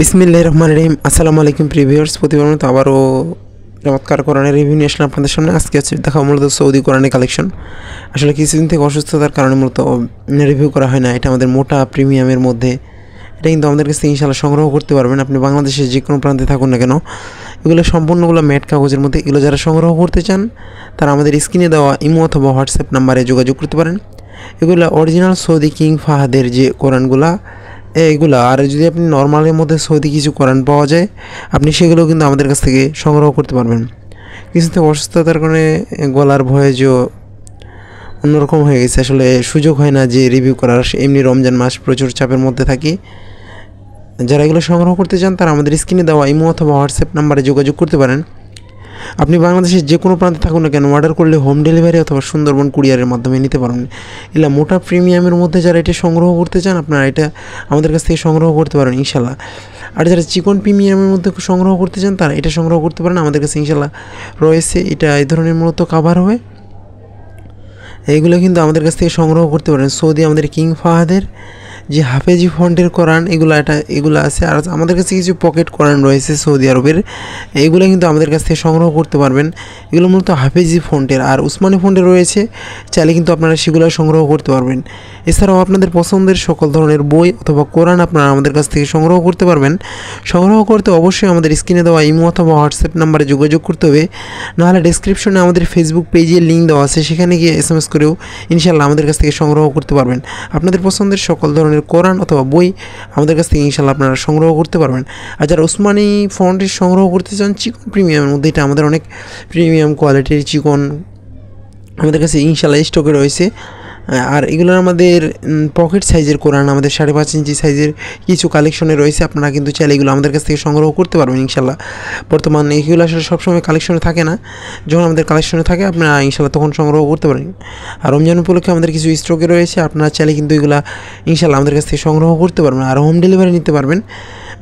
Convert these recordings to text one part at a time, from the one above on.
বিসমিল্লাহির রহমানির রহিম। আসসালামু আলাইকুম প্রিভিউয়ার্স, প্রতিবার মতো আবারও চমৎকার কোরআনের রিভিউ নিয়ে আসলাম আপনাদের সামনে। আজকে আছে দেখা মূলত সৌদি কোরআনের কালেকশন। আসলে কিছুদিন থেকে অসুস্থতার কারণে মূলত রিভিউ করা হয় না। এটা আমাদের মোটা প্রিমিয়ামের মধ্যে, এটা কিন্তু আমাদের কাছে ইনশাআল্লাহ সংগ্রহ করতে পারবেন। আপনি বাংলাদেশের যে কোনো প্রান্তে থাকুন না কেন, এগুলো সম্পূর্ণগুলো ম্যাট কাগজের মধ্যে। এগুলো যারা সংগ্রহ করতে চান তারা আমাদের স্ক্রিনে দেওয়া ইমো অথবা হোয়াটসঅ্যাপ নাম্বারে যোগাযোগ করতে পারেন। এগুলো অরিজিনাল সৌদি কিং ফাহাদের যে কোরআনগুলা এইগুলো। আর যদি আপনি নর্মালের মধ্যে সৌদি কিছু কোরআন পাওয়া যায়, আপনি সেগুলো কিন্তু আমাদের কাছ থেকে সংগ্রহ করতে পারবেন। কিছুতে অসুস্থতার কারণে গলার ভয়ে যে অন্যরকম হয়ে গেছে, আসলে সুযোগ হয় না যে রিভিউ করার। এমনি রমজান মাস প্রচুর চাপের মধ্যে থাকি। যারা এগুলো সংগ্রহ করতে চান তারা আমাদের স্ক্রিনে দেওয়া ইমো অথবা হোয়াটসঅ্যাপ নাম্বারে যোগাযোগ করতে পারেন। আপনি বাংলাদেশের যে কোনো প্রান্তে থাকুন না কেন, অর্ডার করলে হোম ডেলিভারি অথবা সুন্দরবন কুরিয়ারের মাধ্যমে নিতে পারবেন। এলা মোটা প্রিমিয়ামের মধ্যে যারা এটা সংগ্রহ করতে চান, আপনারা এটা আমাদের কাছ থেকে সংগ্রহ করতে পারেন ইনশাল্লাহ। আর যারা চিকন প্রিমিয়ামের মধ্যে সংগ্রহ করতে চান তারা এটা সংগ্রহ করতে পারেন আমাদের কাছে ইনশাল্লাহ রয়েছে। এটা এই ধরনের মূলত কাভার হবে, এইগুলো কিন্তু আমাদের কাছ থেকে সংগ্রহ করতে পারেন। সৌদি আমাদের কিং ফাহাদের যে হাফেজি ফন্টের কোরআন এগুলো আছে। আর আমাদের কাছে কিছু পকেট কোরআন রয়েছে সৌদি আরবের, এইগুলো কিন্তু আমাদের কাছ থেকে সংগ্রহ করতে পারবেন। এগুলো মূলত হাফেজি ফন্টের আর উসমানি ফন্টের রয়েছে, চাইলে কিন্তু আপনারা সেগুলো সংগ্রহ করতে পারবেন। এছাড়াও আপনাদের পছন্দের সকল ধরনের বই অথবা কোরআন আপনারা আমাদের কাছ থেকে সংগ্রহ করতে পারবেন। সংগ্রহ করতে অবশ্যই আমাদের স্ক্রিনে দেওয়া ইমো অথবা হোয়াটসঅ্যাপ নাম্বারে যোগাযোগ করতে হবে, নাহলে ডেসক্রিপশনে আমাদের ফেসবুক পেজের লিঙ্ক দেওয়া আছে, সেখানে গিয়ে SMS করেও ইনশাল্লাহ আমাদের কাছ থেকে সংগ্রহ করতে পারবেন। আপনাদের পছন্দের সকল ধরনের কোরআন অথবা বই আমাদের কাছ থেকে ইনশাল্লাহ আপনারা সংগ্রহ করতে পারবেন। আর যারা উসমানি ফন্টের সংগ্রহ করতে চান চিকন প্রিমিয়ামের মধ্যে, এটা আমাদের অনেক প্রিমিয়াম কোয়ালিটির চিকন আমাদের কাছে ইনশাল্লাহ স্টকে রয়েছে। আর এগুলোর আমাদের পকেট সাইজের কোরআন আমাদের 5.5 ইঞ্চি সাইজের কিছু কালেকশনে রয়েছে। আপনারা কিন্তু চাইলে এগুলো আমাদের কাছ থেকে সংগ্রহ করতে পারবেন ইনশাল্লাহ। বর্তমানে এগুলো আসলে সবসময় কালেকশনে থাকে না, যখন আমাদের কালেকশনে থাকে আপনারা ইনশাল্লাহ তখন সংগ্রহ করতে পারেন। আর রমজান উপলক্ষে আমাদের কিছু স্টকে রয়েছে, আপনারা চাইলে কিন্তু এগুলো ইনশাল্লাহ আমাদের কাছ থেকে সংগ্রহ করতে পারবেন। আর হোম ডেলিভারি নিতে পারবেন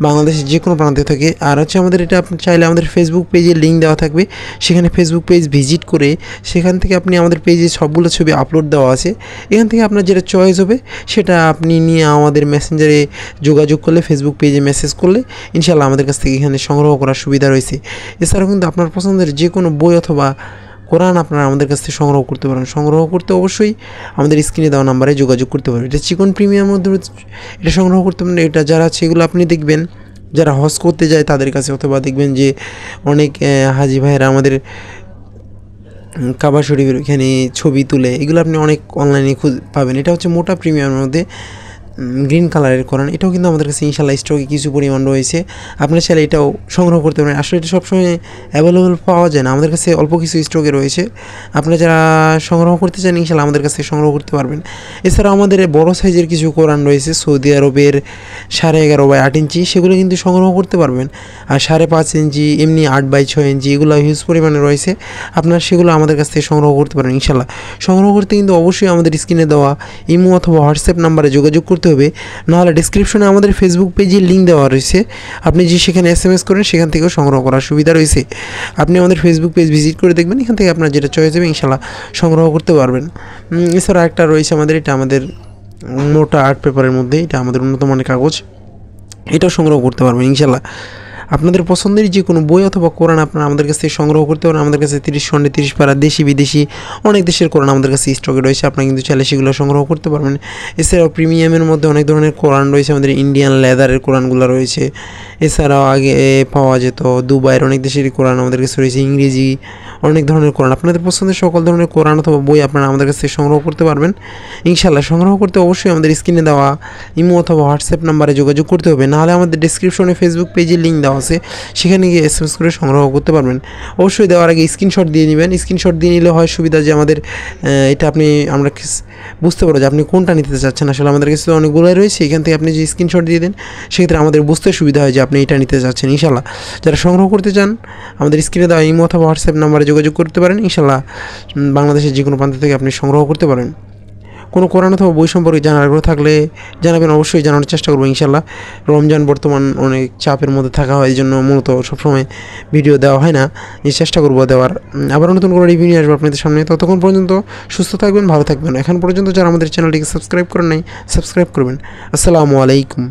বাংলাদেশের যে কোনো প্রান্তে থেকে। আর হচ্ছে আমাদের এটা আপনি চাইলে আমাদের ফেসবুক পেজের লিঙ্ক দেওয়া থাকবে, সেখানে ফেসবুক পেজ ভিজিট করে সেখান থেকে আপনি আমাদের পেজে সবগুলো ছবি আপলোড দেওয়া আছে, এখান থেকে আপনার যেটা চয়েস হবে সেটা আপনি নিয়ে আমাদের মেসেঞ্জারে যোগাযোগ করলে, ফেসবুক পেজে মেসেজ করলে ইনশাল্লাহ আমাদের কাছ থেকে এখানে সংগ্রহ করার সুবিধা রয়েছে। এছাড়াও কিন্তু আপনার পছন্দের যে কোনো বই অথবা কোরআন আপনারা আমাদের কাছ থেকে সংগ্রহ করতে পারেন। সংগ্রহ করতে অবশ্যই আমাদের স্ক্রিনে দেওয়া নাম্বারে যোগাযোগ করতে পারেন। এটা চিকন প্রিমিয়ামের মধ্যে এটা সংগ্রহ করতে পারেন। এটা যারা আছে এগুলো আপনি দেখবেন যারা হজ করতে যায় তাদের কাছে, অথবা দেখবেন যে অনেক হাজি ভাইয়েরা আমাদের কাবা শরীফের এখানে ছবি তুলে, এগুলো আপনি অনেক অনলাইনে পাবেন। এটা হচ্ছে মোটা প্রিমিয়ামের মধ্যে গ্রিন কালারের কোরআন, এটাও কিন্তু আমাদের কাছে ইনশাল্লাহ স্টকে কিছু পরিমাণ রয়েছে। আপনার চাইলে এটাও সংগ্রহ করতে পারেন। আসলে এটা সবসময় অ্যাভেলেবল পাওয়া যায় না, আমাদের কাছে অল্প কিছু স্টকে রয়েছে। আপনারা যারা সংগ্রহ করতে চান ইনশাল্লাহ আমাদের কাছে সংগ্রহ করতে পারবেন। এছাড়াও আমাদের বড় সাইজের কিছু কোরআন রয়েছে সৌদি আরবের 11.5/8 ইঞ্চি, সেগুলো কিন্তু সংগ্রহ করতে পারবেন। আর 5.5 ইঞ্চি এমনি 8/6 ইঞ্চি এগুলো হিউজ পরিমাণে রয়েছে, আপনারা সেগুলো আমাদের কাছ থেকে সংগ্রহ করতে পারেন ইনশাল্লাহ। সংগ্রহ করতে কিন্তু অবশ্যই আমাদের স্ক্রিনে দেওয়া ইমো অথবা হোয়াটসঅ্যাপ নাম্বারে যোগাযোগ করতে হবে, নাহলে ডিসক্রিপশনে আমাদের ফেসবুক পেজের লিঙ্ক দেওয়া রয়েছে, আপনি যে সেখানে SMS করেন সেখান থেকেও সংগ্রহ করার সুবিধা রয়েছে। আপনি আমাদের ফেসবুক পেজ ভিজিট করে দেখবেন, এখান থেকে আপনার যেটা চয়েস হবে ইনশাল্লাহ সংগ্রহ করতে পারবেন। এছাড়া একটা রয়েছে আমাদের, এটা আমাদের মোটা আর্ট পেপারের মধ্যে, এটা আমাদের উন্নত মানের কাগজ, এটাও সংগ্রহ করতে পারবেন ইনশাল্লাহ। আপনাদের পছন্দের যে কোনো বই অথবা কোরআন আপনারা আমাদের কাছ থেকে সংগ্রহ করতে পারেন। আমাদের কাছে 30 খণ্ডে 30 পারা দেশি বিদেশি অনেক দেশের কোরআন আমাদের কাছে স্টকে রয়েছে, আপনারা কিন্তু চাইলে সেগুলো সংগ্রহ করতে পারবেন। এছাড়াও প্রিমিয়ামের মধ্যে অনেক ধরনের কোরআন রয়েছে, আমাদের ইন্ডিয়ান লেদারের কোরআনগুলো রয়েছে। এছাড়াও আগে পাওয়া যেত দুবাইয়ের অনেক দেশেরই কোরআন আমাদের কাছে রয়েছে, ইংরেজি অনেক ধরনের কোরআন। আপনাদের পছন্দের সকল ধরনের কোরআন অথবা বই আপনারা আমাদের কাছ থেকে সংগ্রহ করতে পারবেন ইনশাল্লাহ। সংগ্রহ করতে অবশ্যই আমাদের স্ক্রিনে দেওয়া ইমো অথবা হোয়াটসঅ্যাপ নাম্বারে যোগাযোগ করতে হবে, নাহলে আমাদের ডিসক্রিপশনে ফেসবুক পেজের লিঙ্ক দেওয়া আছে, সেখানে গিয়ে SMS করে সংগ্রহ করতে পারবেন। অবশ্যই দেওয়ার আগে স্ক্রিনশট দিয়ে নেবেন। স্ক্রিনশট দিয়ে নিলে হয় সুবিধা যে আমাদের এটা আমরা বুঝতে পারবো যে আপনি কোনটা নিতে চাচ্ছেন। আসলে আমাদের কাছে অনেকগুলোই রয়েছে, এখান থেকে আপনি যে স্ক্রিনশট দিয়ে দেন সেক্ষেত্রে আমাদের বুঝতে সুবিধা হয় যে আপনি এটা নিতে চাচ্ছেন ইনশাল্লাহ। যারা সংগ্রহ করতে চান আমাদের স্ক্রিনে দেওয়া ইমো অথবা হোয়াটসঅ্যাপ নাম্বারে যোগাযোগ করতে পারেন ইনশাল্লাহ। বাংলাদেশের যে কোনো প্রান্ত থেকে আপনি সংগ্রহ করতে পারেন। কোনো কোরআন অথবা বই সম্পর্কে জানার আগ্রহ থাকলে জানাবেন, অবশ্যই জানানোর চেষ্টা করবো ইনশাল্লাহ। রমজান বর্তমান অনেক চাপের মধ্যে থাকা হয়, এই জন্য মূলত সবসময় ভিডিও দেওয়া হয় না, এই চেষ্টা করবো দেওয়ার। আবার নতুন করে রিভিউ নিয়ে আসবো আপনাদের সামনে। ততক্ষণ পর্যন্ত সুস্থ থাকবেন, ভালো থাকবেন। এখন পর্যন্ত যারা আমাদের চ্যানেলটিকে সাবস্ক্রাইব করেন নাই সাবস্ক্রাইব করবেন। আসসালামু আলাইকুম।